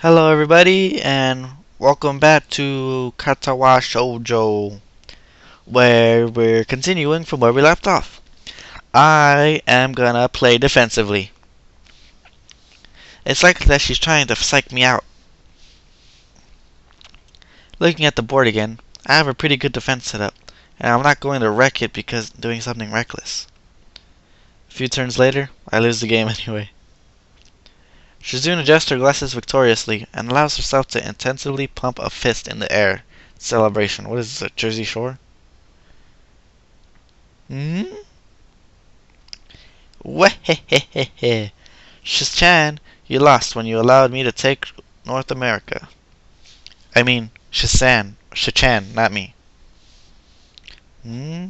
Hello everybody and welcome back to Katawa Shoujo, where we're continuing from where we left off. I am gonna play defensively. It's like that she's trying to psych me out. Looking at the board again, I have a pretty good defense set up, and I'm not going to wreck it because doing something reckless. A few turns later, I lose the game anyway. Shizune adjusts her glasses victoriously and allows herself to intensively pump a fist in the air. Celebration. What is this, Jersey Shore? Hmm? Wehehehehe. Shiz-chan, you lost when you allowed me to take North America. I mean, Shiz-chan, not me. Hmm?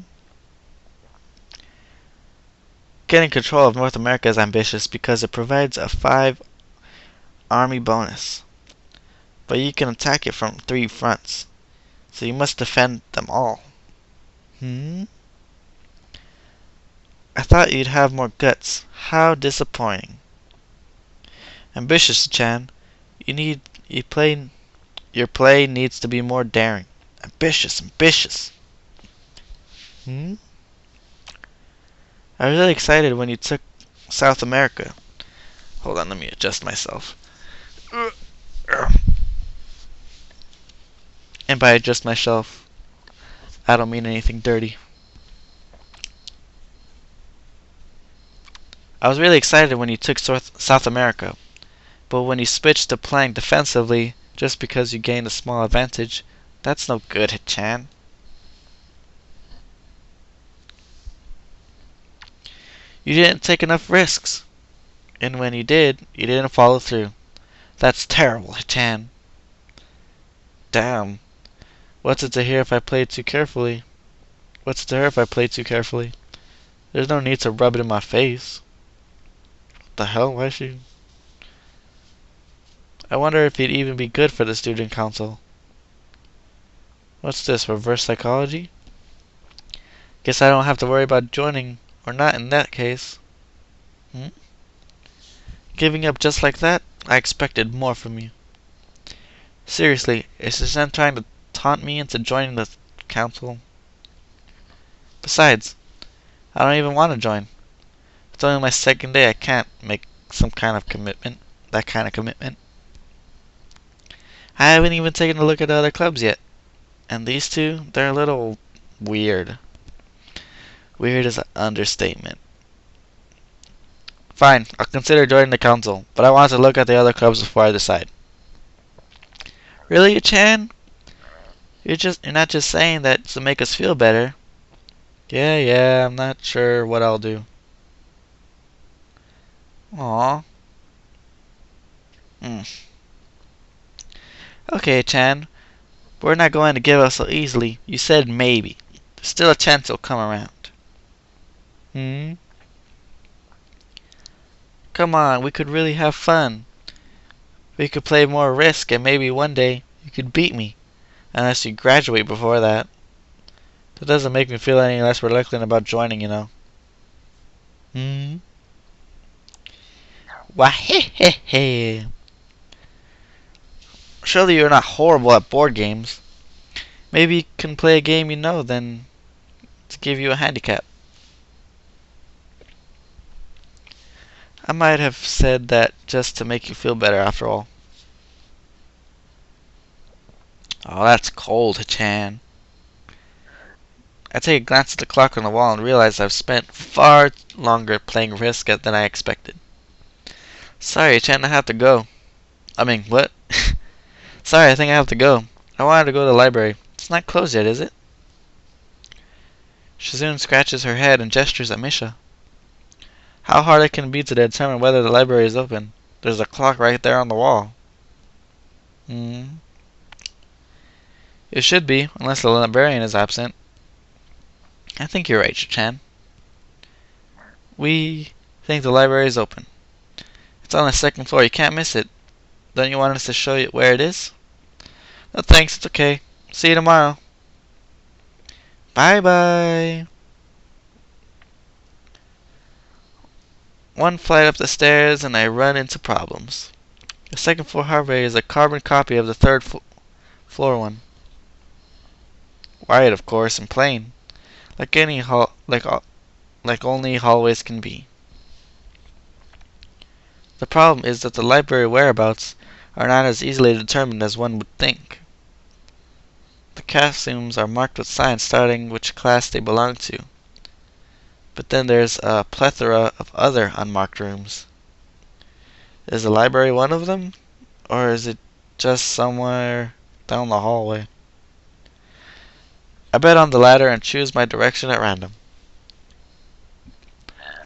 Getting control of North America is ambitious because it provides a 5 army bonus. But you can attack it from 3 fronts, so you must defend them all. Hmm? I thought you'd have more guts. How disappointing. Ambitious, Chan. Your play needs to be more daring. Ambitious. Hmm? I was really excited when you took South America. Hold on, let me adjust myself. And by adjust myself, I don't mean anything dirty. I was really excited when you took South America, but when you switched to playing defensively just because you gained a small advantage, that's no good, Chan. You didn't take enough risks, and when you didn't follow through. That's terrible, Chan. Damn. What's it to hear if I played too carefully? What's it to her if I played too carefully? There's no need to rub it in my face. What the hell? Why is she... I wonder if he'd even be good for the student council. What's this, reverse psychology? Guess I don't have to worry about joining or not in that case. Giving up just like that? I expected more from you. Seriously, is this man trying to taunt me into joining the council? Besides, I don't even want to join. It's only my second day. I can't make some kind of commitment. That kind of commitment. I haven't even taken a look at the other clubs yet. And these two, they're a little weird. Weird is an understatement. Fine, I'll consider joining the council, but I want to look at the other clubs before I decide. Really, Chan? You're not just saying that to make us feel better. Yeah, I'm not sure what I'll do. Aww. Okay, Chan. We're not going to give up so easily. You said maybe. There's still a chance it'll come around. Come on, we could really have fun. We could play more Risk and maybe one day you could beat me. Unless you graduate before that. That doesn't make me feel any less reluctant about joining, you know. Wahehehe. Surely you're not horrible at board games. Maybe you can play a game you know, then to give you a handicap. I might have said that just to make you feel better after all. Oh, that's cold, Chan. I take a glance at the clock on the wall and realize I've spent far longer playing Risk than I expected. Sorry, Chan, I have to go. I mean, what? Sorry, I think I have to go. I wanted to go to the library. It's not closed yet, is it? Shizune scratches her head and gestures at Misha. How hard it can be to determine whether the library is open. There's a clock right there on the wall. It should be, unless the librarian is absent. I think you're right, Chan. We think the library is open. It's on the second floor. You can't miss it. Don't you want us to show you where it is? No thanks, it's okay. See you tomorrow. Bye. One flight up the stairs and I run into problems. The second floor hallway is a carbon copy of the third floor one. White, of course, and plain, like any like only hallways can be. The problem is that the library whereabouts are not as easily determined as one would think. The classrooms are marked with signs starting which class they belong to. But then there's a plethora of other unmarked rooms. Is the library one of them? Or is it just somewhere down the hallway? I bet on the latter and choose my direction at random.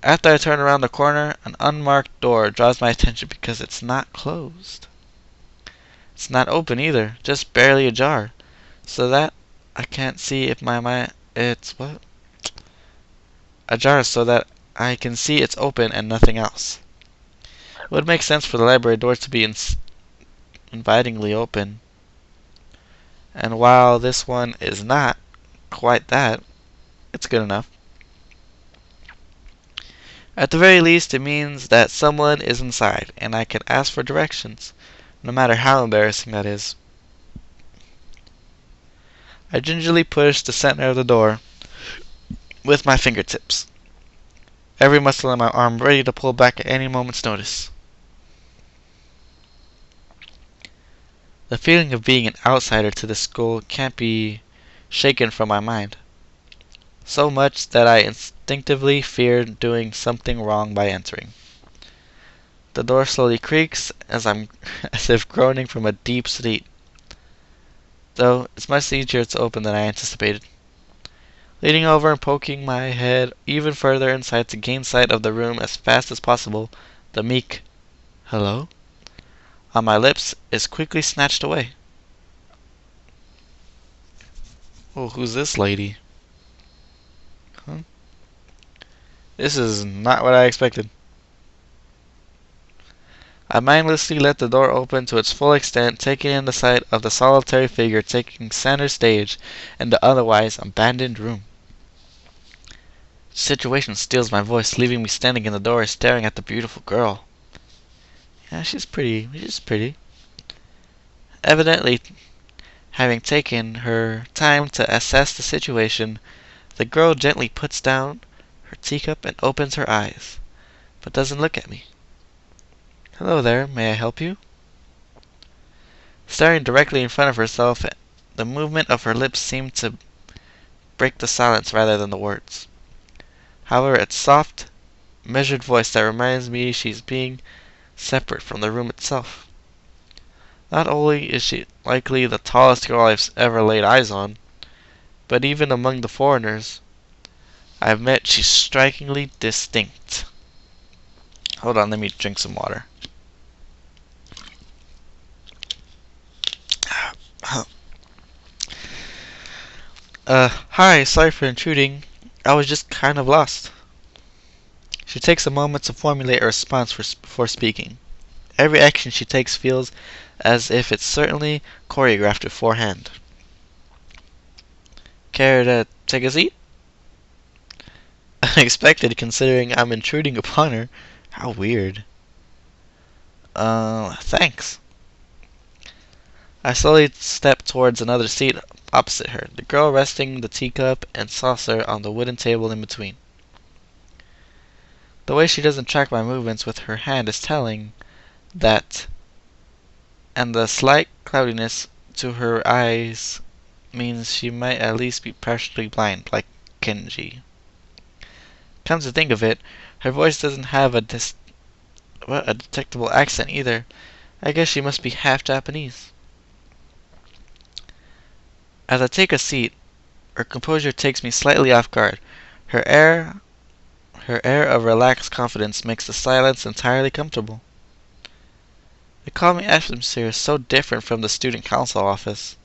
After I turn around the corner, an unmarked door draws my attention because it's not closed. It's not open either, just barely ajar, so that I can't see if it's what? Ajar so that I can see it's open and nothing else. It would make sense for the library doors to be invitingly open. And while this one is not quite that, it's good enough. At the very least, it means that someone is inside, and I can ask for directions, no matter how embarrassing that is. I gingerly push the center of the door with my fingertips, every muscle in my arm ready to pull back at any moment's notice. The feeling of being an outsider to this school can't be shaken from my mind, so much that I instinctively fear doing something wrong by entering. The door slowly creaks as if groaning from a deep sleep, though it's much easier to open than I anticipated. Leaning over and poking my head even further inside to gain sight of the room as fast as possible, the meek "hello" on my lips is quickly snatched away. Oh, who's this lady? Huh? This is not what I expected. I mindlessly let the door open to its full extent, taking in the sight of the solitary figure taking center stage in the otherwise abandoned room. The situation steals my voice, leaving me standing in the door staring at the beautiful girl. Yeah, she's pretty. She's pretty. Evidently, having taken her time to assess the situation, the girl gently puts down her teacup and opens her eyes, but doesn't look at me. "Hello there, may I help you?" Staring directly in front of herself, the movement of her lips seemed to break the silence rather than the words. However, it's soft, measured voice that reminds me she's being separate from the room itself. Not only is she likely the tallest girl I've ever laid eyes on, but even among the foreigners I've met, she's strikingly distinct. Hold on, let me drink some water. Hi, sorry for intruding. I was just kind of lost. She takes a moment to formulate a response before speaking. Every action she takes feels as if it's certainly choreographed beforehand. Care to take a seat? Unexpected, considering I'm intruding upon her. How weird. Thanks. I slowly step towards another seat opposite her, the girl resting the teacup and saucer on the wooden table in between. The way she doesn't track my movements with her hand is telling, that, and the slight cloudiness to her eyes means she might at least be partially blind, like Kenji. Come to think of it, her voice doesn't have a detectable accent either. I guess she must be half Japanese. As I take a seat, her composure takes me slightly off guard. Her air of relaxed confidence makes the silence entirely comfortable. The calming atmosphere is so different from the student council office.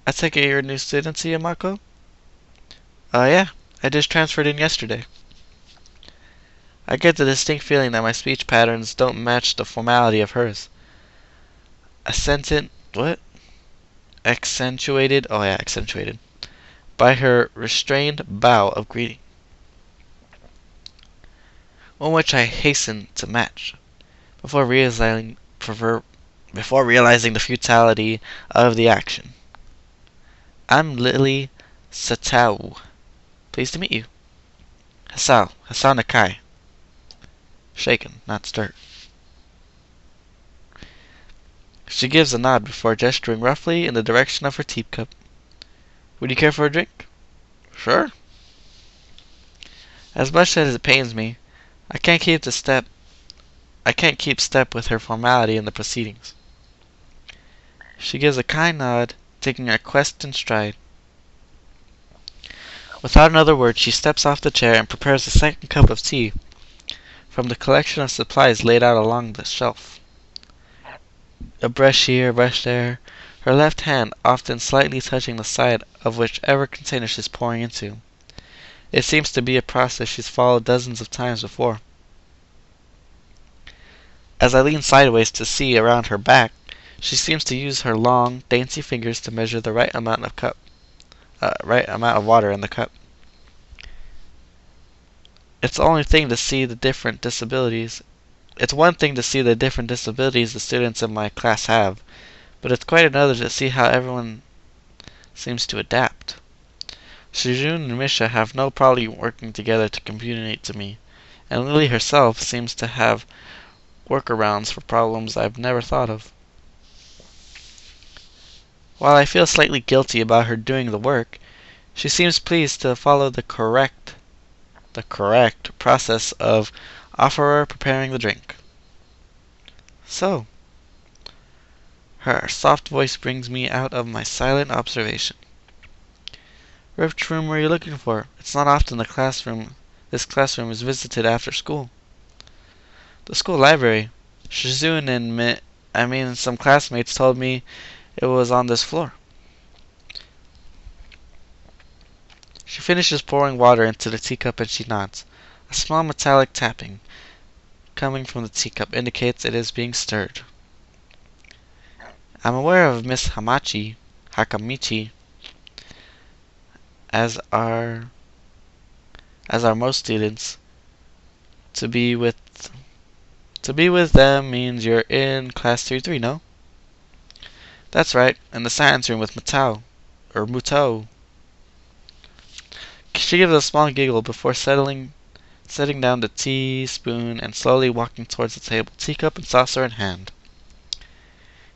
I take it you're a new student to Yamako? Yeah, I just transferred in yesterday. I get the distinct feeling that my speech patterns don't match the formality of hers. Accentuated by her restrained bow of greeting, one which I hasten to match. before realizing before realizing the futility of the action. I'm Lily Satao. Pleased to meet you. Hasao Nakai. Shaken, not stirred. She gives a nod before gesturing roughly in the direction of her teacup. Would you care for a drink? Sure. As much as it pains me, I can't keep step with her formality in the proceedings. She gives a kind nod, taking her quest in stride. Without another word, she steps off the chair and prepares a second cup of tea from the collection of supplies laid out along the shelf. A brush here, a brush there, her left hand often slightly touching the side of whichever container she's pouring into. It seems to be a process she's followed dozens of times before. As I lean sideways to see around her back, she seems to use her long, dainty fingers to measure the right amount of water in the cup. It's one thing to see the different disabilities the students in my class have, but it's quite another to see how everyone seems to adapt. Shijun and Misha have no problem working together to communicate to me, and Lily herself seems to have workarounds for problems I've never thought of. While I feel slightly guilty about her doing the work, she seems pleased to follow the correct process of offerer preparing the drink. So, her soft voice brings me out of my silent observation. Which room were you looking for? It's not often this classroom is visited after school. The school library. Shizun and some classmates told me it was on this floor. She finishes pouring water into the teacup and she nods. A small metallic tapping coming from the teacup indicates it is being stirred. I'm aware of Miss Hakamichi, as are most students. To be with them means you're in class 3-3, no? That's right, in the science room with Muto. She gives a small giggle before setting down the teaspoon and slowly walking towards the table, teacup and saucer in hand.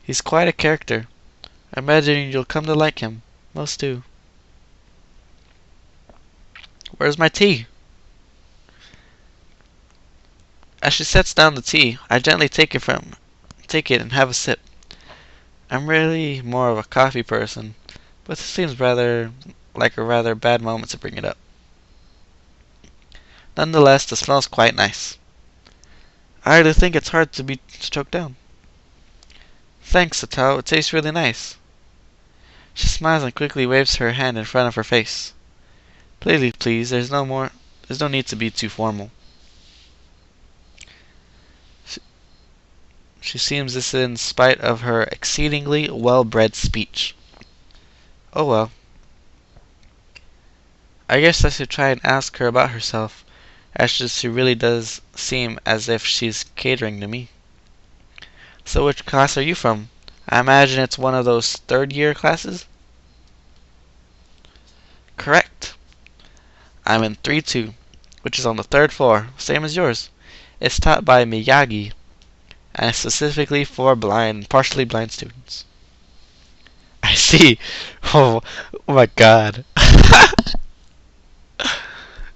He's quite a character. I imagine you'll come to like him. Most do. Where's my tea? As she sets down the tea, I gently take it and have a sip. I'm really more of a coffee person, but this seems like a rather bad moment to bring it up. Nonetheless, the smell's quite nice. I hardly think it's hard to be choked down. Thanks, Satao. It tastes really nice. She smiles and quickly waves her hand in front of her face. Please, there's no need to be too formal. She seems this in spite of her exceedingly well-bred speech. Oh well. I guess I should try and ask her about herself, as she really does seem as if she's catering to me. So which class are you from? I imagine it's one of those third-year classes? Correct. I'm in 3-2, which is on the third floor, same as yours. It's taught by Miyagi, and specifically for partially blind students. I see. Oh my god.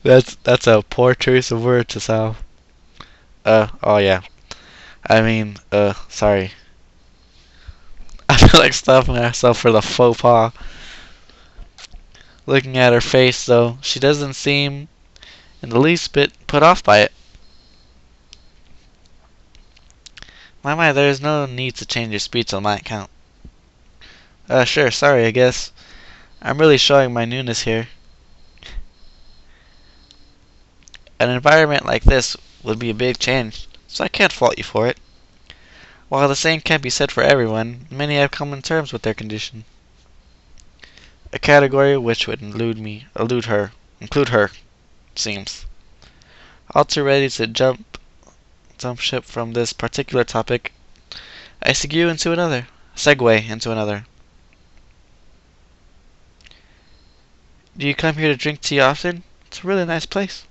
That's a poor choice of words, Sal. Oh yeah. Sorry. I feel like stopping myself for the faux pas. Looking at her face, though, she doesn't seem in the least bit put off by it. My, there is no need to change your speech on my account. Sure, sorry, I guess. I'm really showing my newness here. An environment like this would be a big change, so I can't fault you for it. While the same can't be said for everyone, many have come to terms with their condition. A category which would include her, seems. All too ready to jump jump ship from this particular topic, I segue into another. Do you come here to drink tea often? It's a really nice place.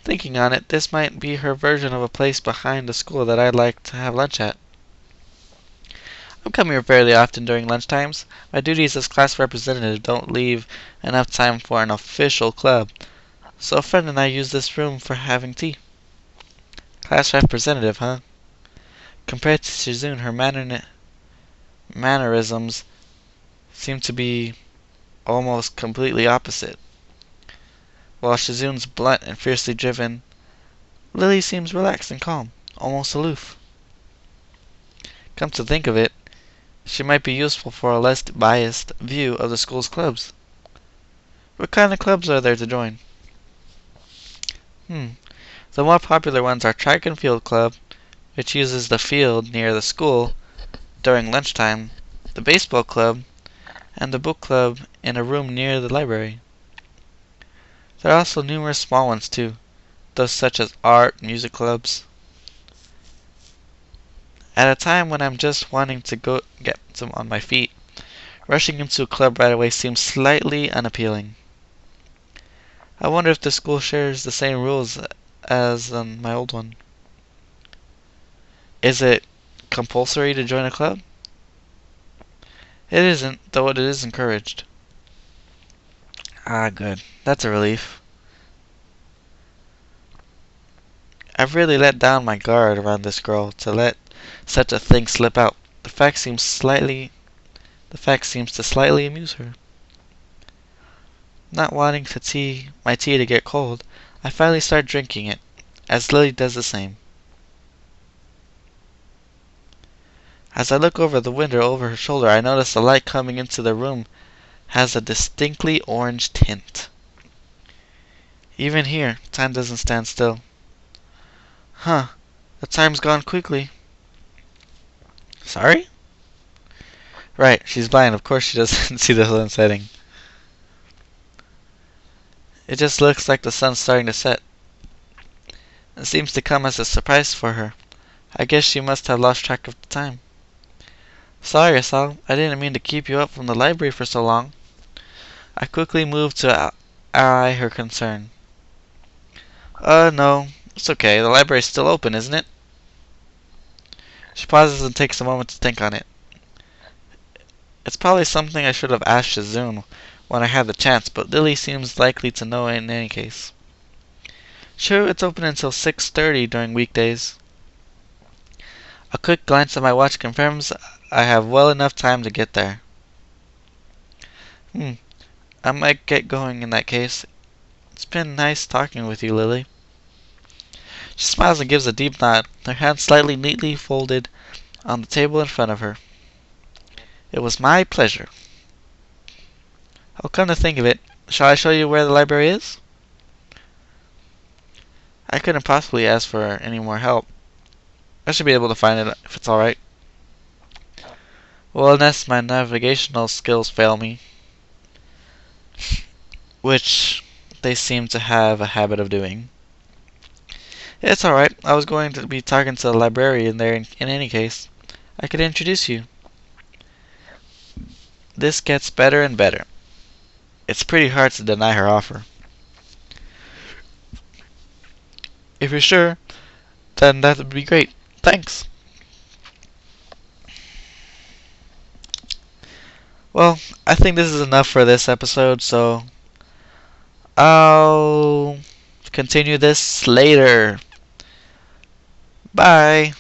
Thinking on it, this might be her version of a place behind the school that I'd like to have lunch at. I'm coming here fairly often during lunchtimes. My duties as class representative don't leave enough time for an official club, so a friend and I use this room for having tea. Class representative, huh? Compared to Shizune, her mannerisms seem to be almost completely opposite. While Shizune's blunt and fiercely driven, Lily seems relaxed and calm, almost aloof. Come to think of it, she might be useful for a less biased view of the school's clubs. What kind of clubs are there to join? The more popular ones are Track and Field Club, which uses the field near the school during lunchtime, the Baseball Club, and the Book Club in a room near the library. There are also numerous small ones too, those such as art, music clubs. At a time when I'm just wanting to go get some on my feet, rushing into a club right away seems slightly unappealing. I wonder if the school shares the same rules as my old one. Is it compulsory to join a club? It isn't, though it is encouraged. Ah, good. That's a relief. I've really let down my guard around this girl to let such a thing slip out. The fact seems to slightly amuse her. Not wanting my tea to get cold, I finally start drinking it, as Lily does the same. As I look over the window over her shoulder, I notice the light coming into the room has a distinctly orange tint. Even here, time doesn't stand still. Huh, the time's gone quickly. Sorry? Right, she's blind. Of course she doesn't see the sun setting. It just looks like the sun's starting to set. It seems to come as a surprise for her. I guess she must have lost track of the time. Sorry, Asal. I didn't mean to keep you up from the library for so long. I quickly moved to ally her concern. No. It's okay. The library's still open, isn't it? She pauses and takes a moment to think on it. It's probably something I should have asked Shizune when I had the chance, but Lily seems likely to know in any case. Sure, it's open until 6:30 during weekdays. A quick glance at my watch confirms I have well enough time to get there. I might get going in that case. It's been nice talking with you, Lily. She smiles and gives a deep nod, her hands slightly neatly folded on the table in front of her. It was my pleasure. Oh, come to think of it, shall I show you where the library is? I couldn't possibly ask for any more help. I should be able to find it if it's alright. Well, unless my navigational skills fail me. Which they seem to have a habit of doing. It's alright. I was going to be talking to the librarian there in any case. I could introduce you. This gets better and better. It's pretty hard to deny her offer. If you're sure, then that would be great. Thanks. Well, I think this is enough for this episode, so I'll continue this later. Bye.